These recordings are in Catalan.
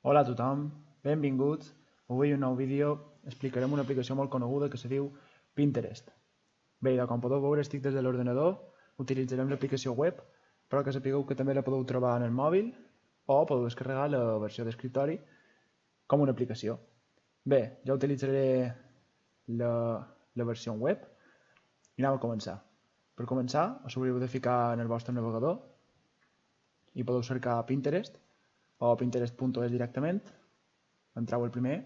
Hola a tothom, benvinguts. Avui un nou vídeo explicarem una aplicació molt coneguda que se diu Pinterest. Bé, com podeu veure estic des de l'ordenador, utilitzarem l'aplicació web, però que sapigueu que també la podeu trobar en el mòbil o podeu descarregar la versió d'escriptori com una aplicació. Bé, jo utilitzaré la versió web i anem a començar. Per començar, us hauríeu de ficar en el vostre navegador i podeu cercar Pinterest o pinterest.es directament, entreu el primer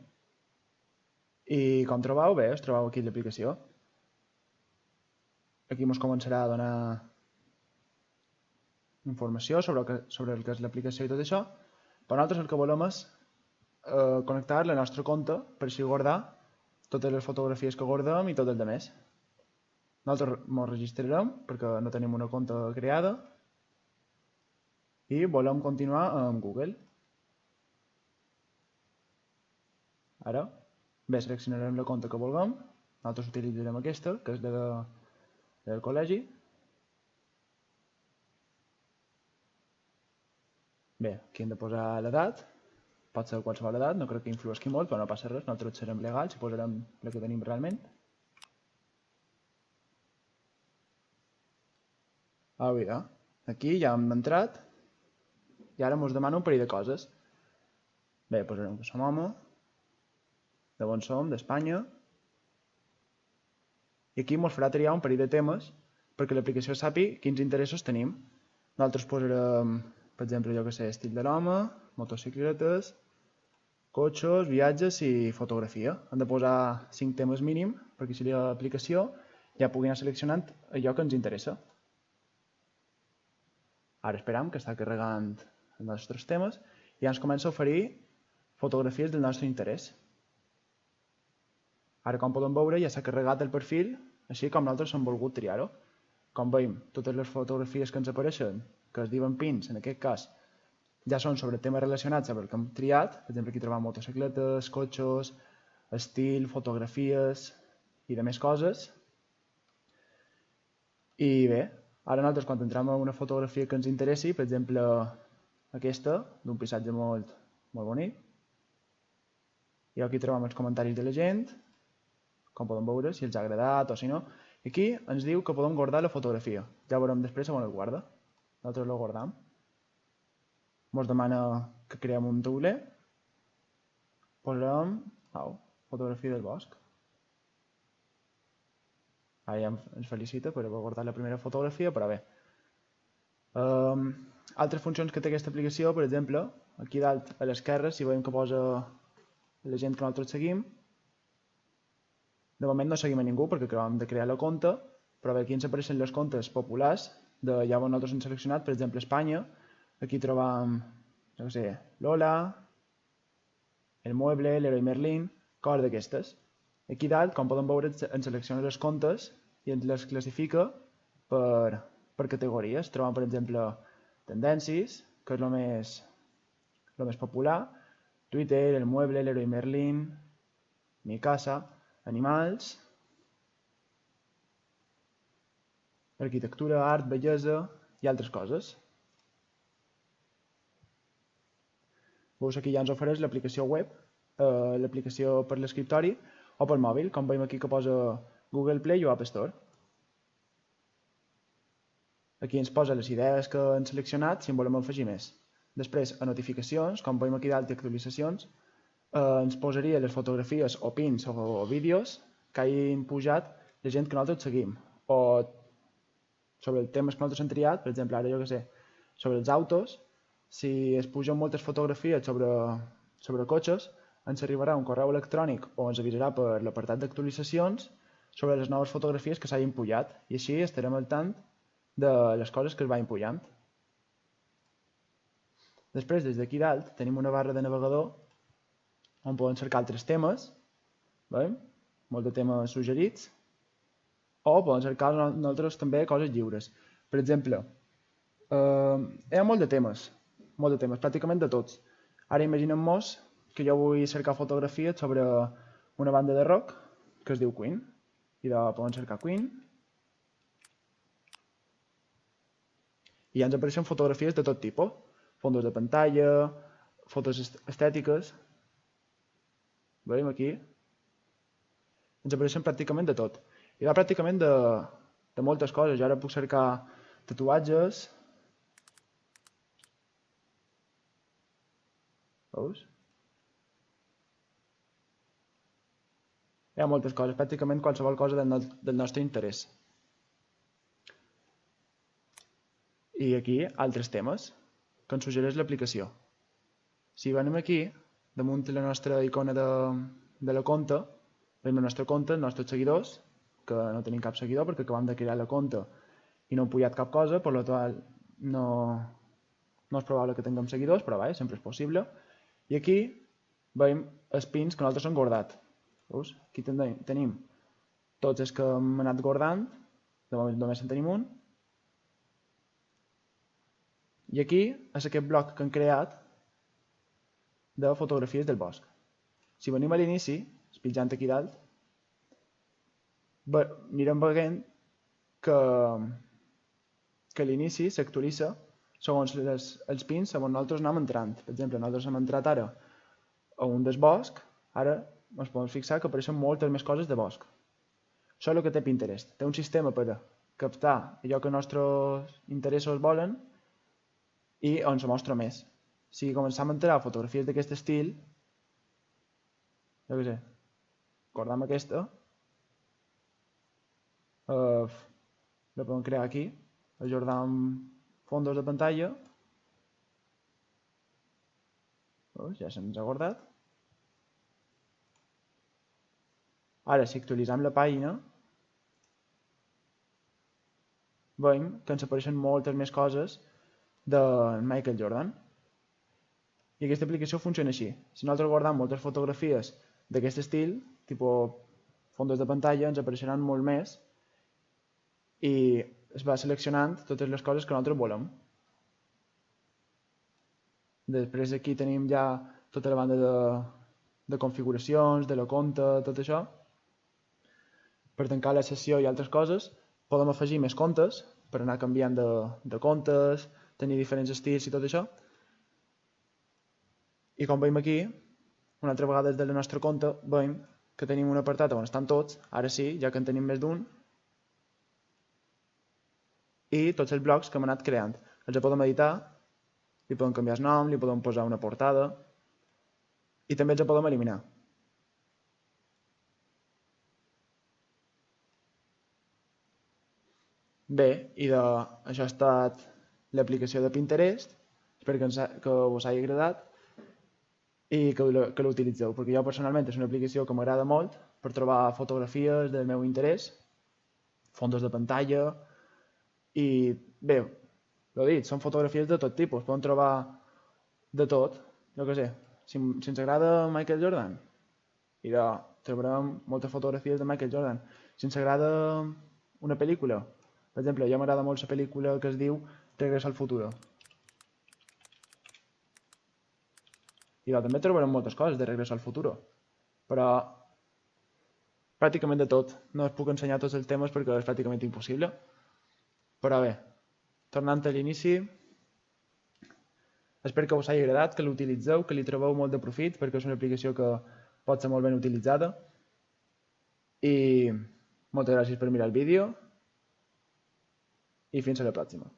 i com trobeu, bé, us trobeu aquí l'aplicació. Aquí ens començarà a donar informació sobre el que és l'aplicació i tot això, però nosaltres el que volem és connectar la nostra compte per així guardar totes les fotografies que guardem i tot el de més. Nosaltres ens registrarem perquè no tenim una compte creada i volem continuar amb Google. Ara, bé, seleccionarem la compte que vulguem. Nosaltres utilitzarem aquesta, que és del col·legi. Bé, aquí hem de posar l'edat. Pot ser qualsevol edat, no crec que influïsqui molt, però no passa res. Nosaltres serem legals i posarem la que tenim realment. Mira, aquí ja hem entrat i ara ens demana un parell de coses. Bé, posarem que som home, d'on som, d'Espanya. I aquí ens farà triar un parell de temes perquè l'aplicació sàpiga quins interessos tenim. Nosaltres posarem, per exemple, jo que sé, estil de l'home, motocicletes, cotxes, viatges i fotografia. Hem de posar 5 temes mínim perquè si l'aplicació ja pugui anar seleccionant allò que ens interessa. Ara esperam que està carregant els nostres temes i ja ens comença a oferir fotografies del nostre interès. Ara, com podem veure, ja s'ha carregat el perfil, així com nosaltres hem volgut triar-ho. Com veiem, totes les fotografies que ens apareixen, que es diuen pins, en aquest cas, ja són sobre temes relacionats amb el que hem triat. Per exemple, aquí trobem motocicletes, cotxes, estil, fotografies i de més coses. I bé, ara nosaltres quan entrem a una fotografia que ens interessi, per exemple, aquesta, d'un paisatge molt bonic, i aquí trobem els comentaris de la gent, com podem veure, si els ha agradat o si no. I aquí ens diu que podem guardar la fotografia. Ja veurem després on es guarda. Nosaltres la guardam. Ens demana que creem un tauler. Posarem fotografia del bosc. Ara ja ens felicita per haver guardat la primera fotografia, però bé. Altres funcions que té aquesta aplicació, per exemple, aquí dalt a l'esquerra, si veiem que posa la gent que nosaltres seguim, de moment no seguim a ningú perquè acabem de crear la compte, però bé, aquí ens apareixen les comptes populars de ja on nosaltres hem seleccionat, per exemple, Espanya. Aquí trobam, no sé, Lola, El Mueble, l'Heroi Merlin, coses d'aquestes. Aquí dalt, com podem veure, ens selecciona les comptes i ens les classifica per categories. Trobam, per exemple, tendències, que és el més popular, Twitter, El Mueble, l'Heroi Merlin, Mi Casa, animals, arquitectura, art, bellesa i altres coses. Veus aquí ja ens ofereix l'aplicació web, l'aplicació per l'escriptori o per mòbil, com veiem aquí que posa Google Play o App Store. Aquí ens posa les idees que hem seleccionat si en volem afegir més. Després, a notificacions, com veiem aquí dalt i actualitzacions, ens posaria les fotografies o pins o vídeos que hagin pujat la gent que nosaltres seguim o sobre els temes que nosaltres hem triat, per exemple, ara jo que sé, sobre els autos, si es pugen moltes fotografies sobre cotxes, ens arribarà un correu electrònic o ens avisarà per l'apartat d'actualitzacions sobre les noves fotografies que s'hagin pujat i així estarem al tant de les coses que es vagin pujant. Després, des d'aquí dalt, tenim una barra de navegador on podem cercar altres temes, molts de temes suggerits, o podem cercar nosaltres també coses lliures. Per exemple, hi ha molt de temes, pràcticament de tots. Ara imaginem-nos que jo vull cercar fotografies sobre una banda de rock que es diu Queen, i podem cercar Queen, i ja ens apareixen fotografies de tot tipus, fondos de pantalla, fotos estètiques. Veiem aquí. Ens apareixen pràcticament de tot. I va pràcticament de moltes coses. Jo ara puc cercar tatuatges. Veus? Hi ha moltes coses, pràcticament qualsevol cosa del nostre interès. I aquí, altres temes que ens suggereix l'aplicació. Si venim aquí, damunt la nostra icona de la compte, veiem el nostre compte, els nostres seguidors, que no tenim cap seguidor perquè acabem de crear la compte i no hem pujat cap cosa, per la qual no és probable que tinguem seguidors, però vaja, sempre és possible. I aquí veiem els pins que nosaltres hem guardat. Veus? Aquí tenim tots els que hem anat guardant, de moment només en tenim un. I aquí és aquest bloc que hem creat de fotografies del bosc. Si venim a l'inici, pitjant aquí dalt, mirem veient que l'inici s'actualitza segons els pins segons nosaltres anem entrant. Per exemple, nosaltres hem entrat ara a un del bosc, ara ens podem fixar que apareixen moltes més coses de bosc. Això és el que té Pinterest. Té un sistema per captar allò que els nostres interessos volen i on se mostra més. Si començam a entrar a fotografies d'aquest estil, jo què sé, guardam aquesta, la podem crear aquí, ajornam fondos de pantalla, ja se'ns ha guardat. Ara, si actualitzem la pàgina, veiem que ens apareixen moltes més coses de Michael Jordan. I aquesta aplicació funciona així. Si nosaltres guardem moltes fotografies d'aquest estil, tipus fondos de pantalla, ens apareixeran molt més i es va seleccionant totes les coses que nosaltres volem. Després aquí tenim ja tota la banda de configuracions, de la compte, tot això. Per tancar la sessió i altres coses, podem afegir més comptes per anar canviant de comptes, tenir diferents estils i tot això. I com veiem aquí, una altra vegada des del nostre compte, veiem que tenim un apartat on estan tots, ara sí, ja que en tenim més d'un, i tots els blocs que hem anat creant. Els podem editar, li podem canviar el nom, li podem posar una portada, i també els podem eliminar. Bé, i això ha estat l'aplicació de Pinterest. Espero que us hagi agradat i que l'utilitzeu, perquè jo personalment és una aplicació que m'agrada molt per trobar fotografies del meu interès, fondos de pantalla i bé, l'ho dit, són fotografies de tot tipus, podem trobar de tot, jo què sé, si ens agrada Michael Jordan, trobarem moltes fotografies de Michael Jordan. Si ens agrada una pel·lícula, per exemple, a mi m'agrada molt la pel·lícula que es diu Regreso al futuro. I també trobarem moltes coses de Regreso al futuro, però pràcticament de tot. No us puc ensenyar tots els temes perquè és pràcticament impossible. Però bé, tornant a l'inici, espero que us hagi agradat, que l'utilitzeu, que li trobeu molt de profit, perquè és una aplicació que pot ser molt ben utilitzada. I moltes gràcies per mirar el vídeo i fins a la pròxima.